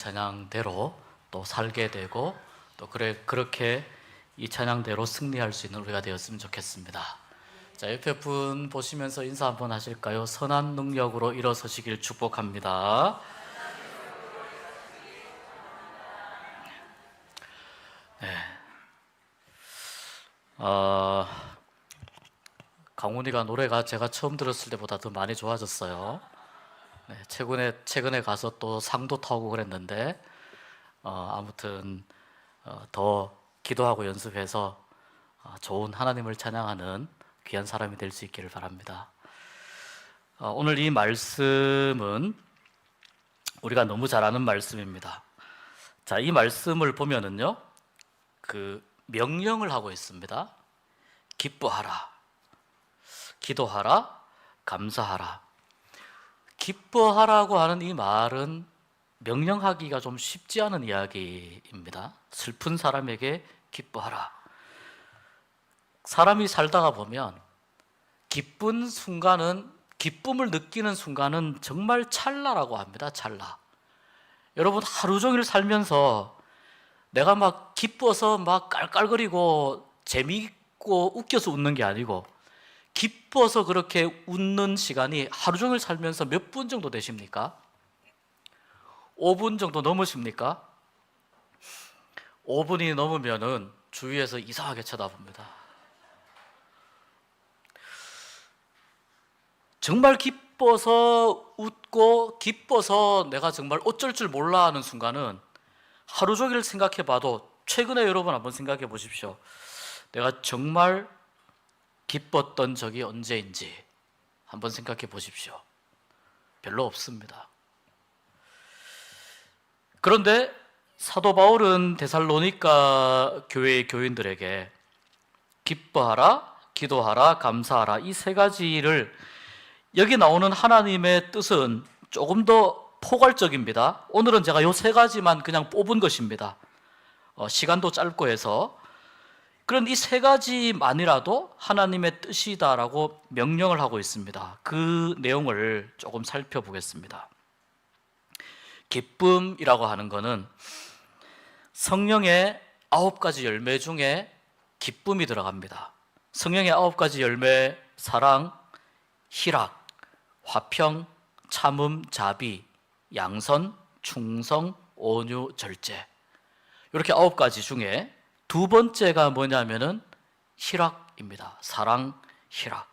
찬양대로 또 살게 되고 또 그렇게 이 찬양대로 승리할 수 있는 우리가 되었으면 좋겠습니다. 자, 옆에 분 보시면서 인사 한번 하실까요? 선한 능력으로 일어서시길 축복합니다. 네. 강훈이가 노래가 제가 처음 들었을 때보다 더 많이 좋아졌어요. 네, 최근에 가서 또 상도 타고 그랬는데 아무튼 더 기도하고 연습해서 좋은 하나님을 찬양하는 귀한 사람이 될 수 있기를 바랍니다. 오늘 이 말씀은 우리가 너무 잘 아는 말씀입니다. 자, 이 말씀을 보면은요, 그 명령을 하고 있습니다. 기뻐하라, 기도하라, 감사하라. 기뻐하라고 하는 이 말은 명령하기가 좀 쉽지 않은 이야기입니다. 슬픈 사람에게 기뻐하라. 사람이 살다가 보면 기쁨을 느끼는 순간은 정말 찰나라고 합니다. 찰나. 여러분, 하루 종일 살면서 내가 막 기뻐서 막 깔깔거리고 재미있고 웃겨서 웃는 게 아니고, 기뻐서 그렇게 웃는 시간이 하루 종일 살면서 몇 분 정도 되십니까? 5분 정도 넘으십니까? 5분이 넘으면은 주위에서 이상하게 쳐다봅니다. 정말 기뻐서 웃고 기뻐서 내가 정말 어쩔 줄 몰라 하는 순간은 하루 종일 생각해 봐도, 최근에 여러분 한번 생각해 보십시오. 내가 정말 기뻤던 적이 언제인지 한번 생각해 보십시오. 별로 없습니다. 그런데 사도 바울은 데살로니가 교회의 교인들에게 기뻐하라, 기도하라, 감사하라, 이 세 가지를, 여기 나오는 하나님의 뜻은 조금 더 포괄적입니다. 오늘은 제가 이 세 가지만 그냥 뽑은 것입니다. 시간도 짧고 해서. 그런 이 세 가지만이라도 하나님의 뜻이다라고 명령을 하고 있습니다. 그 내용을 조금 살펴보겠습니다. 기쁨이라고 하는 것은 성령의 9가지 열매 중에 기쁨이 들어갑니다. 성령의 9가지 열매: 사랑, 희락, 화평, 참음, 자비, 양선, 충성, 온유, 절제. 이렇게 9가지 중에 두 번째가 뭐냐면은 희락입니다. 사랑, 희락.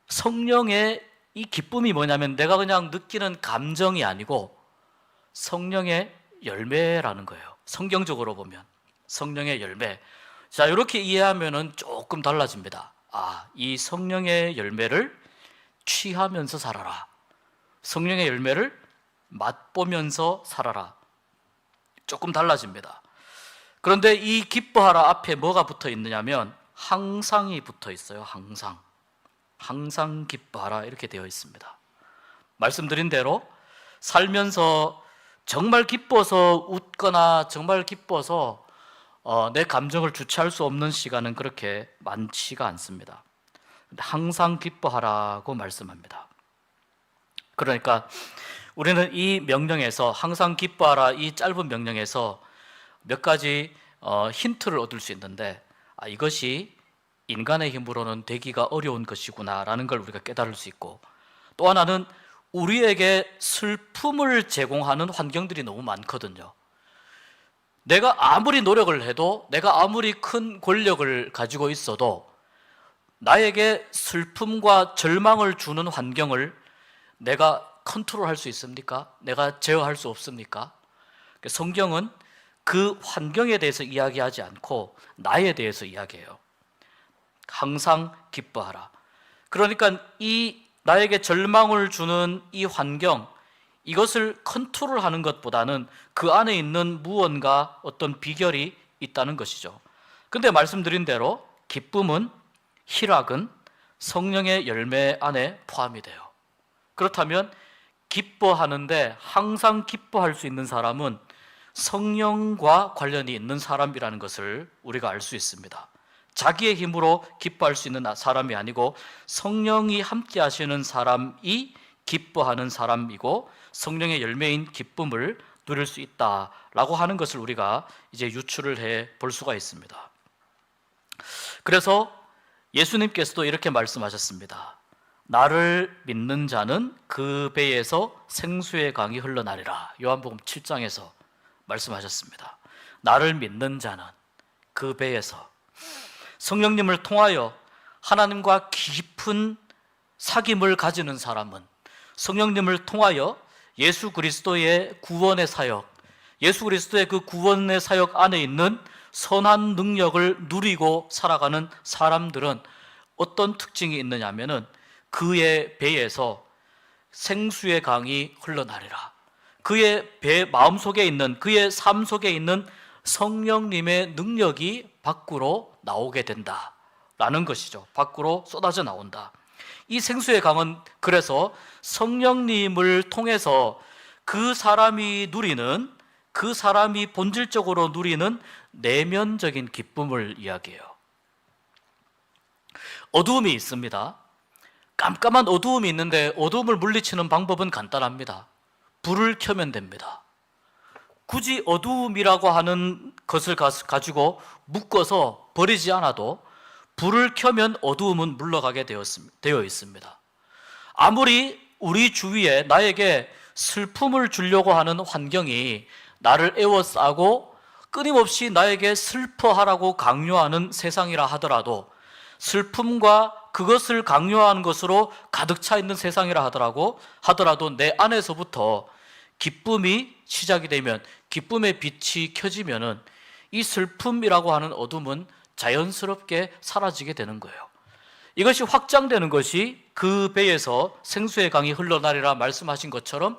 성령의 이 기쁨이 뭐냐면 내가 그냥 느끼는 감정이 아니고 성령의 열매라는 거예요. 성경적으로 보면 성령의 열매. 자, 이렇게 이해하면은 조금 달라집니다. 이 성령의 열매를 취하면서 살아라. 성령의 열매를 맛보면서 살아라. 조금 달라집니다. 그런데 이 기뻐하라 앞에 뭐가 붙어 있느냐면 항상이 붙어 있어요. 항상 기뻐하라, 이렇게 되어 있습니다. 말씀드린 대로 살면서 정말 기뻐서 웃거나 정말 기뻐서 내 감정을 주체할 수 없는 시간은 그렇게 많지가 않습니다. 항상 기뻐하라고 말씀합니다. 그러니까 우리는 이 명령에서, 항상 기뻐하라 이 짧은 명령에서 몇 가지 힌트를 얻을 수 있는데, 이것이 인간의 힘으로는 되기가 어려운 것이구나 라는 걸 우리가 깨달을 수 있고, 또 하나는 우리에게 슬픔을 제공하는 환경들이 너무 많거든요. 내가 아무리 노력을 해도, 내가 아무리 큰 권력을 가지고 있어도 나에게 슬픔과 절망을 주는 환경을 내가 컨트롤할 수 있습니까? 내가 제어할 수 없습니까? 성경은 그 환경에 대해서 이야기하지 않고 나에 대해서 이야기해요. 항상 기뻐하라. 그러니까 이 나에게 절망을 주는 이 환경, 이것을 컨트롤하는 것보다는 그 안에 있는 무언가, 어떤 비결이 있다는 것이죠. 근데 말씀드린 대로 기쁨은, 희락은 성령의 열매 안에 포함이 돼요. 그렇다면 기뻐하는데 항상 기뻐할 수 있는 사람은 성령과 관련이 있는 사람이라는 것을 우리가 알 수 있습니다. 자기의 힘으로 기뻐할 수 있는 사람이 아니고 성령이 함께 하시는 사람이 기뻐하는 사람이고 성령의 열매인 기쁨을 누릴 수 있다라고 하는 것을 우리가 이제 유추를 해 볼 수가 있습니다. 그래서 예수님께서도 이렇게 말씀하셨습니다. 나를 믿는 자는 그 배에서 생수의 강이 흘러나리라. 요한복음 7장에서 말씀하셨습니다. 나를 믿는 자는 그 배에서, 성령님을 통하여 하나님과 깊은 사귐을 가지는 사람은 성령님을 통하여 예수 그리스도의 구원의 사역, 예수 그리스도의 그 구원의 사역 안에 있는 선한 능력을 누리고 살아가는 사람들은 어떤 특징이 있느냐 하면은 그의 배에서 생수의 강이 흘러나리라. 그의 배 마음속에 있는, 그의 삶 속에 있는 성령님의 능력이 밖으로 나오게 된다라는 것이죠. 밖으로 쏟아져 나온다. 이 생수의 강은 그래서 성령님을 통해서 그 사람이 누리는, 그 사람이 본질적으로 누리는 내면적인 기쁨을 이야기해요. 어두움이 있습니다. 깜깜한 어두움이 있는데 어두움을 물리치는 방법은 간단합니다. 불을 켜면 됩니다. 굳이 어두움이라고 하는 것을 가지고 묶어서 버리지 않아도 불을 켜면 어두움은 물러가게 되어 있습니다. 아무리 우리 주위에 나에게 슬픔을 주려고 하는 환경이 나를 에워싸고 끊임없이 나에게 슬퍼하라고 강요하는 세상이라 하더라도, 슬픔과 그것을 강요하는 것으로 가득 차 있는 세상이라 하더라도 내 안에서부터 기쁨이 시작이 되면, 기쁨의 빛이 켜지면은 이 슬픔이라고 하는 어둠은 자연스럽게 사라지게 되는 거예요. 이것이 확장되는 것이 그 배에서 생수의 강이 흘러나리라 말씀하신 것처럼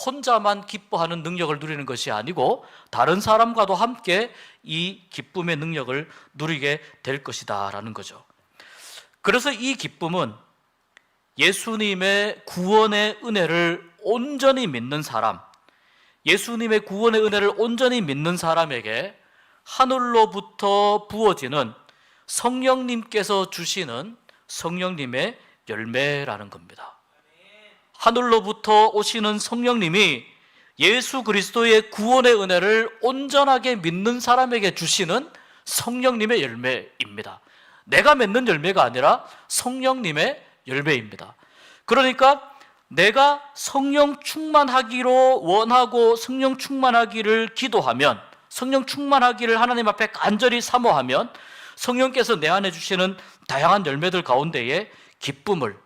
혼자만 기뻐하는 능력을 누리는 것이 아니고 다른 사람과도 함께 이 기쁨의 능력을 누리게 될 것이다 라는 거죠. 그래서 이 기쁨은 예수님의 구원의 은혜를 온전히 믿는 사람, 예수님의 구원의 은혜를 온전히 믿는 사람에게 하늘로부터 부어지는 성령님께서 주시는 성령님의 열매라는 겁니다. 하늘로부터 오시는 성령님이 예수 그리스도의 구원의 은혜를 온전하게 믿는 사람에게 주시는 성령님의 열매입니다. 내가 맺는 열매가 아니라 성령님의 열매입니다. 그러니까 내가 성령 충만하기로 원하고 성령 충만하기를 기도하면, 성령 충만하기를 하나님 앞에 간절히 사모하면 성령께서 내 안에 주시는 다양한 열매들 가운데에 기쁨을,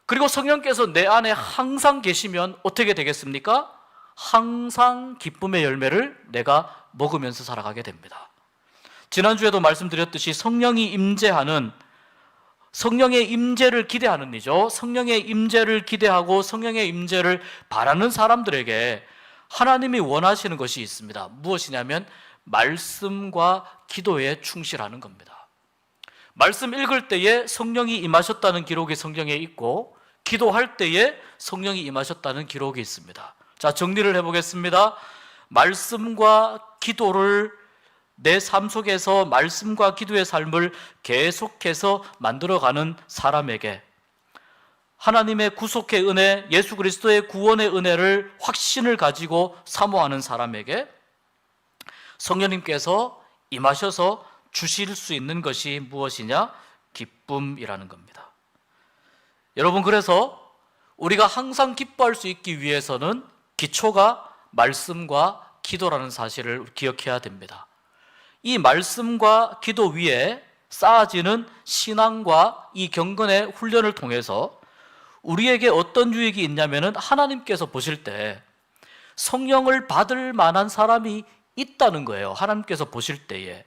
그리고 성령께서 내 안에 항상 계시면 어떻게 되겠습니까? 항상 기쁨의 열매를 내가 먹으면서 살아가게 됩니다. 지난주에도 말씀드렸듯이 성령이 임재하는, 성령의 임재를 기대하는 이죠. 성령의 임재를 기대하고 성령의 임재를 바라는 사람들에게 하나님이 원하시는 것이 있습니다. 무엇이냐면 말씀과 기도에 충실하는 겁니다. 말씀 읽을 때에 성령이 임하셨다는 기록이 성경에 있고, 기도할 때에 성령이 임하셨다는 기록이 있습니다. 자, 정리를 해보겠습니다. 말씀과 기도를, 내 삶 속에서 말씀과 기도의 삶을 계속해서 만들어가는 사람에게, 하나님의 구속의 은혜, 예수 그리스도의 구원의 은혜를 확신을 가지고 사모하는 사람에게 성령님께서 임하셔서 주실 수 있는 것이 무엇이냐? 기쁨이라는 겁니다. 여러분, 그래서 우리가 항상 기뻐할 수 있기 위해서는 기초가 말씀과 기도라는 사실을 기억해야 됩니다. 이 말씀과 기도 위에 쌓아지는 신앙과 이 경건의 훈련을 통해서 우리에게 어떤 유익이 있냐면은, 하나님께서 보실 때 성령을 받을 만한 사람이 있다는 거예요. 하나님께서 보실 때에.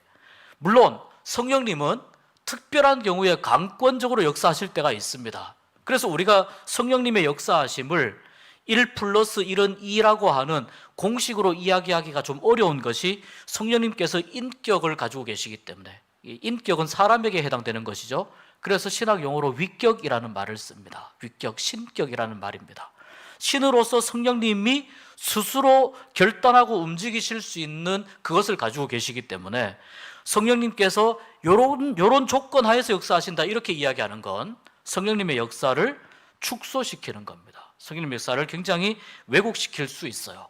물론 성령님은 특별한 경우에 강권적으로 역사하실 때가 있습니다. 그래서 우리가 성령님의 역사하심을 1 플러스 1은 2라고 하는 공식으로 이야기하기가 좀 어려운 것이, 성령님께서 인격을 가지고 계시기 때문에, 인격은 사람에게 해당되는 것이죠. 그래서 신학 용어로 위격이라는 말을 씁니다. 위격, 신격이라는 말입니다. 신으로서 성령님이 스스로 결단하고 움직이실 수 있는 그것을 가지고 계시기 때문에 성령님께서 요런 조건 하에서 역사하신다, 이렇게 이야기하는 건 성령님의 역사를 축소시키는 겁니다. 성령님 역사를 굉장히 왜곡시킬 수 있어요.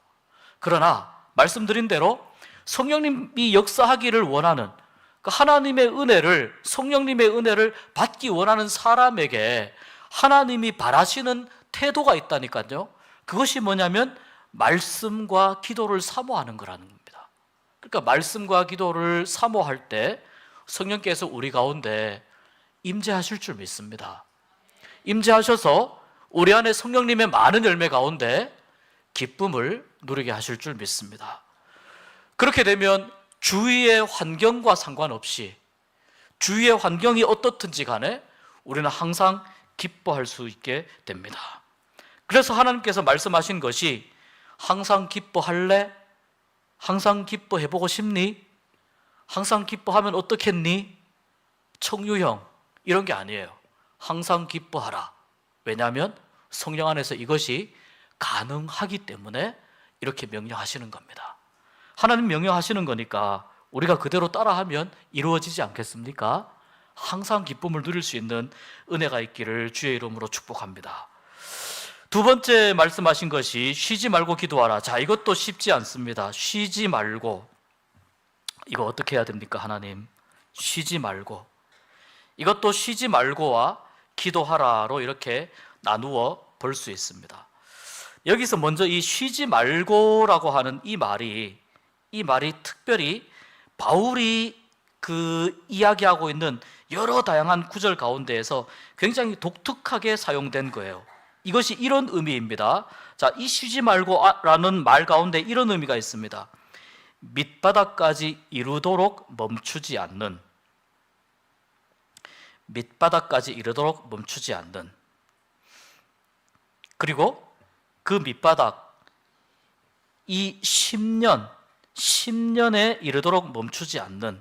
그러나 말씀드린 대로 성령님이 역사하기를 원하는 하나님의 은혜를, 성령님의 은혜를 받기 원하는 사람에게 하나님이 바라시는 태도가 있다니까요. 그것이 뭐냐면 말씀과 기도를 사모하는 거라는 겁니다. 그러니까 말씀과 기도를 사모할 때 성령께서 우리 가운데 임재하실 줄 믿습니다. 임재하셔서 우리 안에 성령님의 많은 열매 가운데 기쁨을 누리게 하실 줄 믿습니다. 그렇게 되면 주위의 환경과 상관없이, 주위의 환경이 어떻든지 간에 우리는 항상 기뻐할 수 있게 됩니다. 그래서 하나님께서 말씀하신 것이 항상 기뻐할래? 항상 기뻐해보고 싶니? 항상 기뻐하면 어떻겠니? 청유형 이런 게 아니에요. 항상 기뻐하라. 왜냐하면 성령 안에서 이것이 가능하기 때문에 이렇게 명령하시는 겁니다. 하나님 명령하시는 거니까 우리가 그대로 따라하면 이루어지지 않겠습니까? 항상 기쁨을 누릴 수 있는 은혜가 있기를 주의 이름으로 축복합니다. 두 번째 말씀하신 것이 쉬지 말고 기도하라. 자, 이것도 쉽지 않습니다. 쉬지 말고, 이거 어떻게 해야 됩니까? 하나님, 쉬지 말고. 이것도 쉬지 말고와 기도하라로 이렇게 나누어 볼 수 있습니다. 여기서 먼저 이 쉬지 말고라고 하는 이 말이 특별히 바울이 그 이야기하고 있는 여러 다양한 구절 가운데에서 굉장히 독특하게 사용된 거예요. 이것이 이런 의미입니다. 자, 이 쉬지 말고라는 말 가운데 이런 의미가 있습니다. 밑바닥까지 이르도록 멈추지 않는, 밑바닥까지 이르도록 멈추지 않는, 그리고 그 밑바닥, 이 10년에 이르도록 멈추지 않는,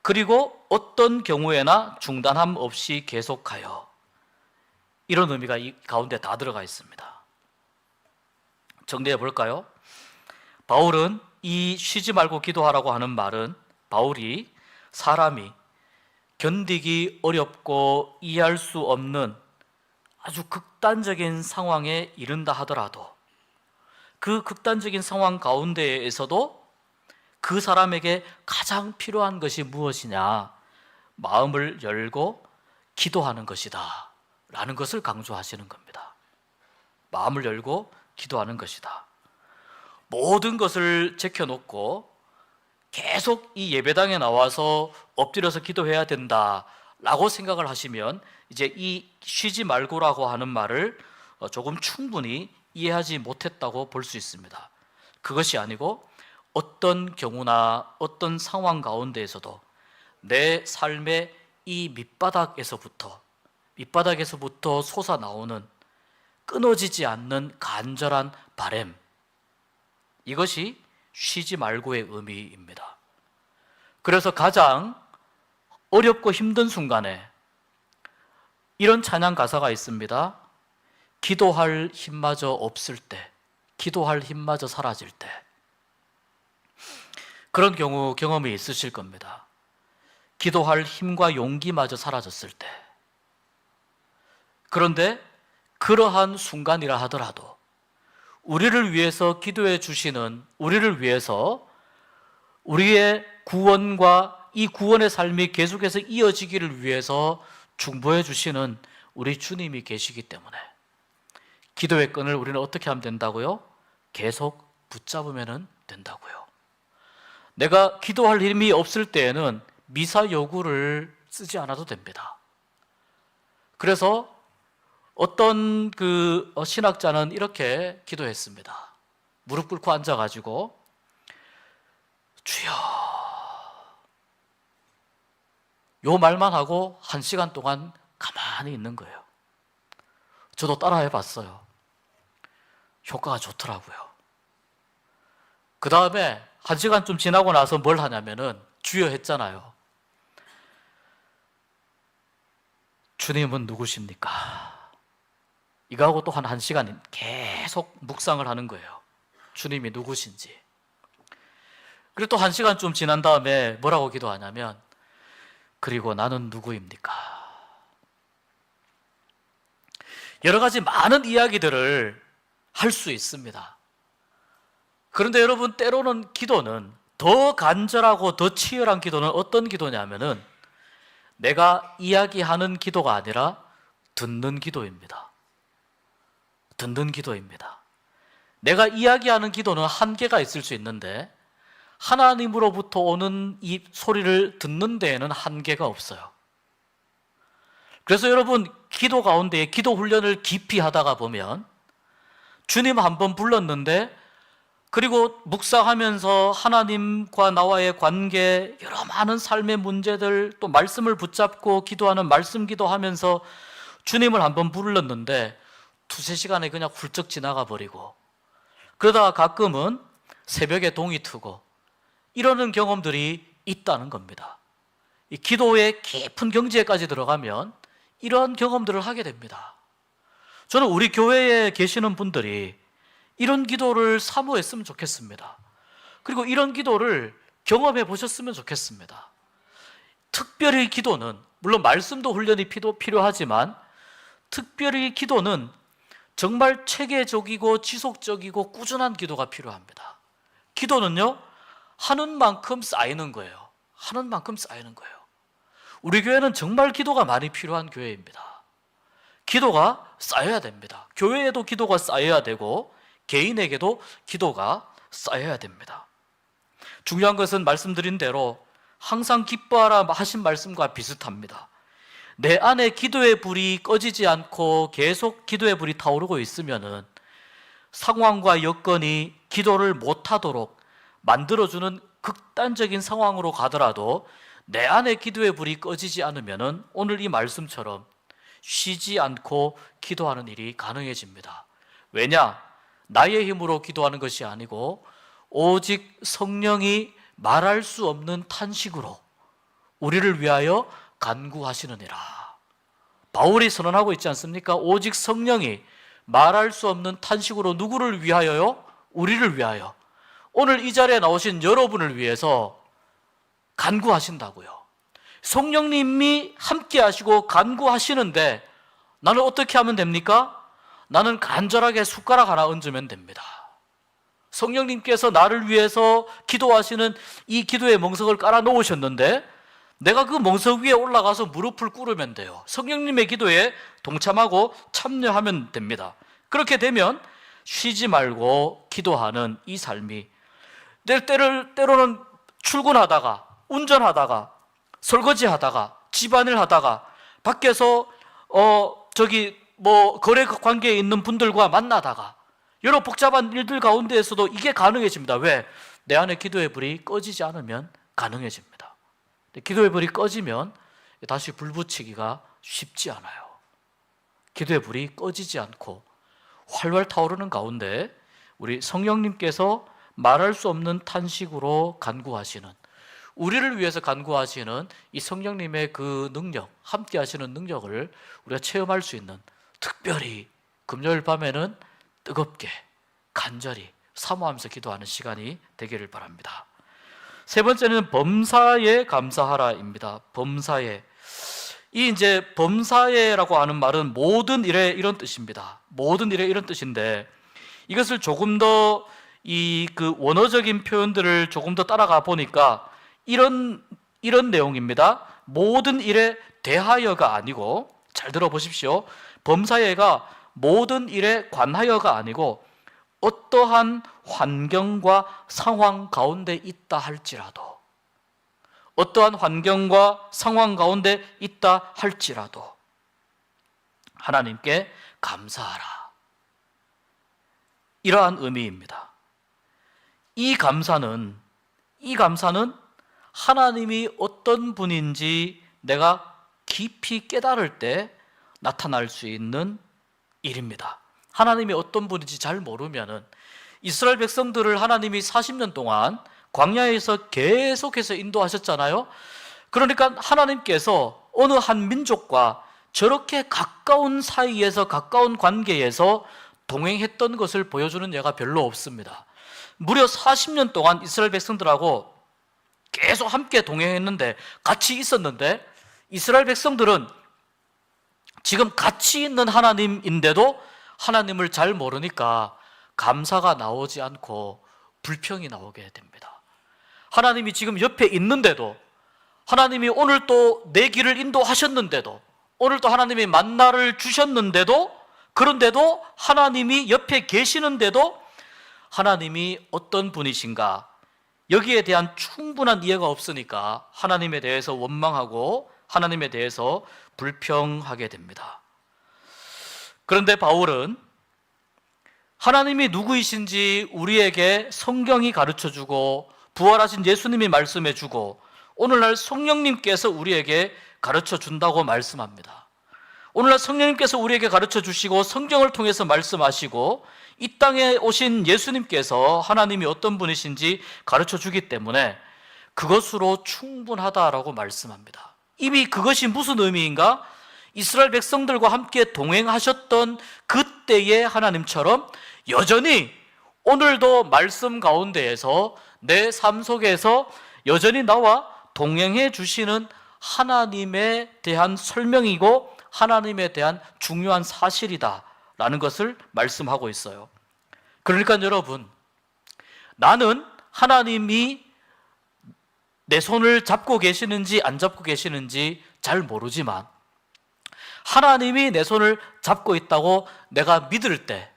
그리고 어떤 경우에나 중단함 없이 계속하여, 이런 의미가 이 가운데 다 들어가 있습니다. 정리해 볼까요? 바울은 이 쉬지 말고 기도하라고 하는 말은 바울이 사람이 견디기 어렵고 이해할 수 없는 아주 극단적인 상황에 이른다 하더라도 그 극단적인 상황 가운데에서도 그 사람에게 가장 필요한 것이 무엇이냐? 마음을 열고 기도하는 것이다 라는 것을 강조하시는 겁니다. 마음을 열고 기도하는 것이다. 모든 것을 제껴놓고 계속 이 예배당에 나와서 엎드려서 기도해야 된다라고 생각을 하시면 이제 이 쉬지 말고라고 하는 말을 조금 충분히 이해하지 못했다고 볼 수 있습니다. 그것이 아니고 어떤 경우나 어떤 상황 가운데에서도 내 삶의 이 밑바닥에서부터 솟아나오는 끊어지지 않는 간절한 바람, 이것이 쉬지 말고의 의미입니다. 그래서 가장 어렵고 힘든 순간에 이런 찬양 가사가 있습니다. 기도할 힘마저 없을 때, 기도할 힘마저 사라질 때, 그런 경험이 있으실 겁니다. 기도할 힘과 용기마저 사라졌을 때. 그런데 그러한 순간이라 하더라도 우리를 위해서 기도해 주시는, 우리를 위해서 우리의 구원과 이 구원의 삶이 계속해서 이어지기를 위해서 중보해 주시는 우리 주님이 계시기 때문에 기도의 끈을 우리는 어떻게 하면 된다고요? 계속 붙잡으면 된다고요. 내가 기도할 힘이 없을 때에는 미사 여구를 쓰지 않아도 됩니다. 그래서 어떤 신학자는 이렇게 기도했습니다. 무릎 꿇고 앉아가지고 주여, 요 말만 하고 1시간 동안 가만히 있는 거예요. 저도 따라해 봤어요. 효과가 좋더라고요. 그 다음에 1시간쯤 지나고 나서 뭘 하냐면은 주여 했잖아요. 주님은 누구십니까? 이거하고 또 한 1시간 계속 묵상을 하는 거예요. 주님이 누구신지. 그리고 또 1시간쯤 지난 다음에 뭐라고 기도하냐면 그리고 나는 누구입니까? 여러 가지 많은 이야기들을 할 수 있습니다. 그런데 여러분, 때로는 기도는, 더 간절하고 더 치열한 기도는 어떤 기도냐면은 내가 이야기하는 기도가 아니라 듣는 기도입니다. 듣는 기도입니다. 내가 이야기하는 기도는 한계가 있을 수 있는데 하나님으로부터 오는 이 소리를 듣는 데에는 한계가 없어요. 그래서 여러분, 기도 가운데 기도 훈련을 깊이 하다가 보면 주님 한번 불렀는데, 그리고 묵상하면서 하나님과 나와의 관계, 여러 많은 삶의 문제들, 또 말씀을 붙잡고 기도하는 말씀 기도하면서 주님을 한번 불렀는데 두세 시간에 그냥 훌쩍 지나가 버리고, 그러다가 가끔은 새벽에 동이 트고 이러는 경험들이 있다는 겁니다. 이 기도의 깊은 경지에까지 들어가면 이러한 경험들을 하게 됩니다. 저는 우리 교회에 계시는 분들이 이런 기도를 사모했으면 좋겠습니다. 그리고 이런 기도를 경험해 보셨으면 좋겠습니다. 특별히 기도는, 물론 말씀도 훈련이 필요하지만 특별히 기도는 정말 체계적이고 지속적이고 꾸준한 기도가 필요합니다. 기도는요, 하는 만큼 쌓이는 거예요. 하는 만큼 쌓이는 거예요. 우리 교회는 정말 기도가 많이 필요한 교회입니다. 기도가 쌓여야 됩니다. 교회에도 기도가 쌓여야 되고 개인에게도 기도가 쌓여야 됩니다. 중요한 것은 말씀드린 대로 항상 기뻐하라 하신 말씀과 비슷합니다. 내 안에 기도의 불이 꺼지지 않고 계속 기도의 불이 타오르고 있으면은 상황과 여건이 기도를 못하도록 만들어주는 극단적인 상황으로 가더라도 내 안에 기도의 불이 꺼지지 않으면은 오늘 이 말씀처럼 쉬지 않고 기도하는 일이 가능해집니다. 왜냐? 나의 힘으로 기도하는 것이 아니고 오직 성령이 말할 수 없는 탄식으로 우리를 위하여 간구하시느니라. 바울이 선언하고 있지 않습니까? 오직 성령이 말할 수 없는 탄식으로 누구를 위하여요? 우리를 위하여. 오늘 이 자리에 나오신 여러분을 위해서 간구하신다고요. 성령님이 함께 하시고 간구하시는데 나는 어떻게 하면 됩니까? 나는 간절하게 숟가락 하나 얹으면 됩니다. 성령님께서 나를 위해서 기도하시는 이 기도의 멍석을 깔아 놓으셨는데 내가 그 멍석 위에 올라가서 무릎을 꿇으면 돼요. 성령님의 기도에 동참하고 참여하면 됩니다. 그렇게 되면 쉬지 말고 기도하는 이 삶이, 때로는 출근하다가, 운전하다가, 설거지하다가, 집안일 하다가, 밖에서 거래 관계에 있는 분들과 만나다가 여러 복잡한 일들 가운데에서도 이게 가능해집니다. 왜? 내 안에 기도의 불이 꺼지지 않으면 가능해집니다. 기도의 불이 꺼지면 다시 불 붙이기가 쉽지 않아요. 기도의 불이 꺼지지 않고 활활 타오르는 가운데 우리 성령님께서 말할 수 없는 탄식으로 간구하시는, 우리를 위해서 간구하시는 이 성령님의 그 능력, 함께 하시는 능력을 우리가 체험할 수 있는, 특별히 금요일 밤에는 뜨겁게 간절히 사모하면서 기도하는 시간이 되기를 바랍니다. 세 번째는 범사에 감사하라입니다. 범사에. 범사에라고 하는 말은 모든 일에 이런 뜻입니다. 모든 일에 이런 뜻인데 이것을 조금 더 그 원어적인 표현들을 조금 더 따라가 보니까 이런 내용입니다. 모든 일에 대하여가 아니고, 잘 들어보십시오. 범사에가 모든 일에 관하여가 아니고 어떠한 환경과 상황 가운데 있다 할지라도, 어떠한 환경과 상황 가운데 있다 할지라도 하나님께 감사하라. 이러한 의미입니다. 이 감사는 하나님이 어떤 분인지 내가 깊이 깨달을 때 나타날 수 있는 일입니다. 하나님이 어떤 분인지 잘 모르면은, 이스라엘 백성들을 하나님이 40년 동안 광야에서 계속해서 인도하셨잖아요. 그러니까 하나님께서 어느 한 민족과 저렇게 가까운 사이에서, 가까운 관계에서 동행했던 것을 보여주는 예가 별로 없습니다. 무려 40년 동안 이스라엘 백성들하고 계속 함께 동행했는데, 같이 있었는데, 이스라엘 백성들은 지금 같이 있는 하나님인데도 하나님을 잘 모르니까 감사가 나오지 않고 불평이 나오게 됩니다. 하나님이 지금 옆에 있는데도, 하나님이 오늘 또 내 길을 인도하셨는데도, 오늘 또 하나님이 만나를 주셨는데도, 그런데도 하나님이 옆에 계시는데도 하나님이 어떤 분이신가, 여기에 대한 충분한 이해가 없으니까 하나님에 대해서 원망하고 하나님에 대해서 불평하게 됩니다. 그런데 바울은 하나님이 누구이신지 우리에게 성경이 가르쳐주고 부활하신 예수님이 말씀해주고 오늘날 성령님께서 우리에게 가르쳐준다고 말씀합니다. 오늘날 성령님께서 우리에게 가르쳐주시고 성경을 통해서 말씀하시고 이 땅에 오신 예수님께서 하나님이 어떤 분이신지 가르쳐주기 때문에 그것으로 충분하다라고 말씀합니다. 이미 그것이 무슨 의미인가? 이스라엘 백성들과 함께 동행하셨던 그때의 하나님처럼 여전히 오늘도 말씀 가운데에서 내 삶 속에서 여전히 나와 동행해 주시는 하나님에 대한 설명이고 하나님에 대한 중요한 사실이다라는 것을 말씀하고 있어요. 그러니까 여러분, 나는 하나님이 내 손을 잡고 계시는지 안 잡고 계시는지 잘 모르지만 하나님이 내 손을 잡고 있다고 내가 믿을 때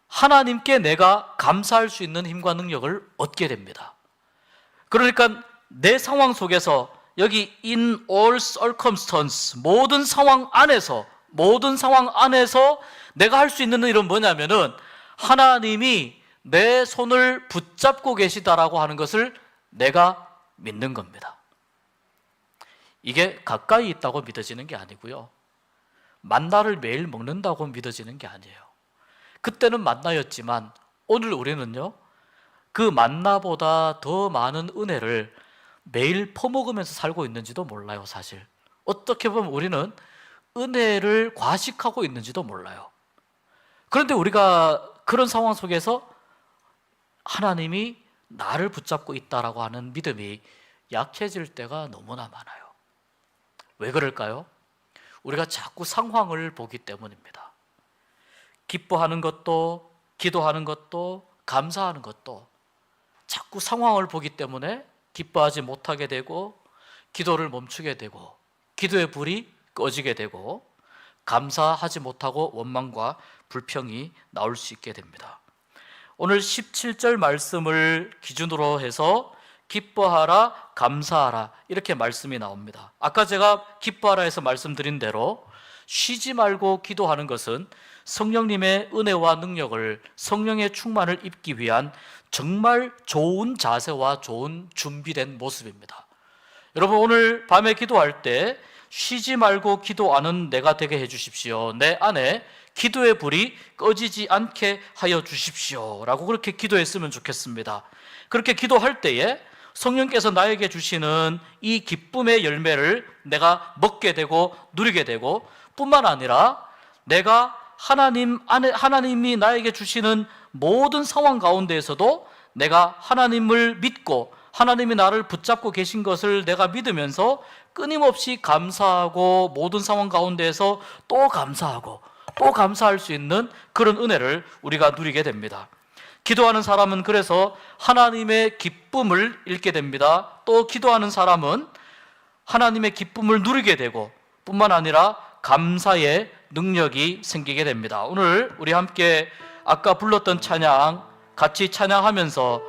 하나님께 내가 감사할 수 있는 힘과 능력을 얻게 됩니다. 그러니까 내 상황 속에서 여기 in all circumstance, 모든 상황 안에서 내가 할 수 있는 일은 뭐냐면은 하나님이 내 손을 붙잡고 계시다라고 하는 것을 내가 믿는 겁니다. 이게 가까이 있다고 믿어지는 게 아니고요, 만나를 매일 먹는다고 믿어지는 게 아니에요. 그때는 만나였지만 오늘 우리는요, 그 만나보다 더 많은 은혜를 매일 퍼먹으면서 살고 있는지도 몰라요. 사실 어떻게 보면 우리는 은혜를 과식하고 있는지도 몰라요. 그런데 우리가 그런 상황 속에서 하나님이 나를 붙잡고 있다라고 하는 믿음이 약해질 때가 너무나 많아요. 왜 그럴까요? 우리가 자꾸 상황을 보기 때문입니다. 기뻐하는 것도, 기도하는 것도, 감사하는 것도 자꾸 상황을 보기 때문에 기뻐하지 못하게 되고, 기도를 멈추게 되고, 기도의 불이 꺼지게 되고, 감사하지 못하고 원망과 불평이 나올 수 있게 됩니다. 오늘 17절 말씀을 기준으로 해서 기뻐하라, 감사하라 이렇게 말씀이 나옵니다. 아까 제가 기뻐하라 해서 말씀드린 대로 쉬지 말고 기도하는 것은 성령님의 은혜와 능력을, 성령의 충만을 입기 위한 정말 좋은 자세와 좋은 준비된 모습입니다. 여러분, 오늘 밤에 기도할 때 쉬지 말고 기도하는 내가 되게 해주십시오. 내 안에 기도의 불이 꺼지지 않게 하여 주십시오 라고 그렇게 기도했으면 좋겠습니다. 그렇게 기도할 때에 성령께서 나에게 주시는 이 기쁨의 열매를 내가 먹게 되고 누리게 되고, 뿐만 아니라 내가 하나님이 나에게 주시는 모든 상황 가운데에서도 내가 하나님을 믿고 하나님이 나를 붙잡고 계신 것을 내가 믿으면서 끊임없이 감사하고 모든 상황 가운데에서 또 감사하고 또 감사할 수 있는 그런 은혜를 우리가 누리게 됩니다. 기도하는 사람은 그래서 하나님의 기쁨을 잃게 됩니다. 또 기도하는 사람은 하나님의 기쁨을 누리게 되고 뿐만 아니라 감사의 능력이 생기게 됩니다. 오늘 우리 함께 아까 불렀던 찬양 같이 찬양하면서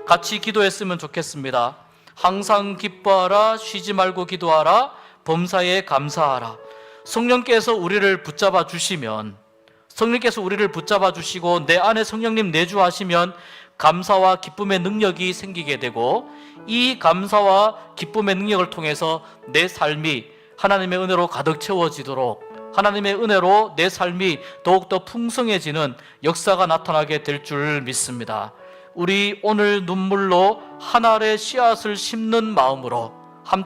같이 기도했으면 좋겠습니다. 항상 기뻐하라, 쉬지 말고 기도하라, 범사에 감사하라. 성령께서 우리를 붙잡아 주시면, 성령께서 우리를 붙잡아 주시고 내 안에 성령님 내주하시면 감사와 기쁨의 능력이 생기게 되고, 이 감사와 기쁨의 능력을 통해서 내 삶이 하나님의 은혜로 가득 채워지도록, 하나님의 은혜로 내 삶이 더욱더 풍성해지는 역사가 나타나게 될 줄 믿습니다. 우리 오늘 눈물로 한 알의 씨앗을 심는 마음으로